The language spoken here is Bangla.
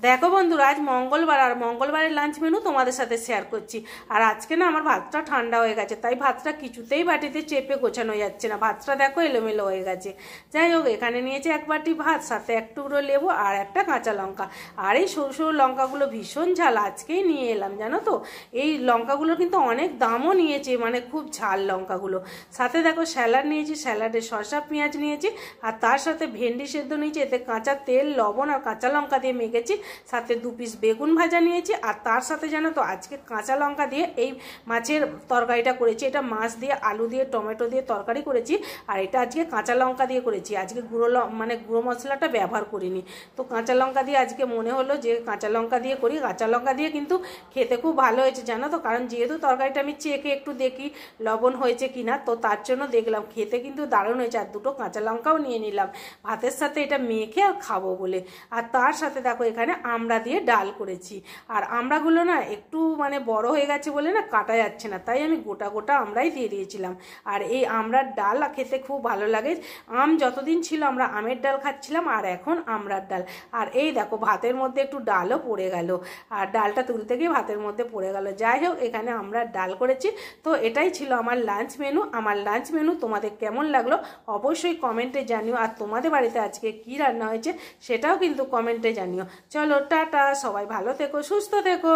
দেখো বন্ধুরা, আজ মঙ্গলবার আর মঙ্গলবারের লাঞ্চ মেনু তোমাদের সাথে শেয়ার করছি। আর আজকে না আমার ভাতটা ঠান্ডা হয়ে গেছে, তাই ভাতটা কিছুতেই বাটিতে চেপে গোছানো যাচ্ছে না। ভাতটা দেখো এলোমেলো হয়ে গেছে। যাই হোক, এখানে নিয়েছি এক বাটি ভাত, সাথে এক টুকরো লেবু আর একটা কাঁচা লঙ্কা। আর এই সরু সরু লঙ্কাগুলো ভীষণ ঝাল, আজকেই নিয়ে এলাম জানো তো। এই লঙ্কাগুলো কিন্তু অনেক দামও নিয়েছে, মানে খুব ঝাল লঙ্কাগুলো। সাথে দেখো স্যালাড নিয়েছি, স্যালাডে শসা পেঁয়াজ নিয়েছি, আর তার সাথে ভেন্ডি সেদ্ধ নিয়েছি, এতে কাঁচা তেল লবণ আর কাঁচা লঙ্কা দিয়ে মেখেছি। সাথে 2 পিস বেগুন ভাজা নিয়েছি, আর তার সাথে জানো তো আজকে কাঁচা লঙ্কা দিয়ে এই মাছের তরকারিটা করেছি। এটা মাছ দিয়ে আলু দিয়ে টমেটো দিয়ে তরকারি করেছি, আর এটা আজকে কাঁচা লঙ্কা দিয়ে করেছি। আজকে গুঁড়ো মশলাটা ব্যবহার করিনি, তো কাঁচা লঙ্কা দিয়ে আজকে মনে হলো যে কাঁচা লঙ্কা দিয়ে করি। কাঁচা লঙ্কা দিয়ে কিন্তু খেতে খুব ভালো হয়েছে জানো তো, কারণ যেহেতু তরকারিটা আমি চেখে একটু দেখি লবণ হয়েছে কিনা, তো তার জন্য দেখলাম খেতে কিন্তু দারুণ হয়েছে। আর 2টো কাঁচা লঙ্কাও নিয়ে নিলাম ভাতের সাথে এটা মেখে আর খাবো বলে। আর তার সাথে দেখো এখানে আমড়া দিয়ে ডাল করেছি। আর আমড়াগুলো না একটু মানে বড় হয়ে গেছে বলে না কাটা যাচ্ছে না, তাই আমি গোটা গোটা আমড়াই দিয়ে দিয়েছিলাম। আর এই আমড়ার ডাল খেতে খুব ভালো লাগে। আম যতদিন ছিল আমরা আমের ডাল খাচ্ছিলাম, আর এখন আমড়ার ডাল। আর এই দেখো ভাতের মধ্যে একটু ডালও পড়ে গেল, আর ডালটা তুলতে গিয়ে ভাতের মধ্যে পড়ে গেল। যাই হোক, এখানে আমরা ডাল করেছি। তো এটাই ছিল আমার লাঞ্চ মেনু। আমার লাঞ্চ মেনু তোমাদের কেমন লাগলো অবশ্যই কমেন্টে জানিও, আর তোমাদের বাড়িতে আজকে কি রান্না হয়েছে সেটাও কিন্তু কমেন্টে জানিও। চলো টাটা, সবাই ভালো থেকো, সুস্থ থেকো।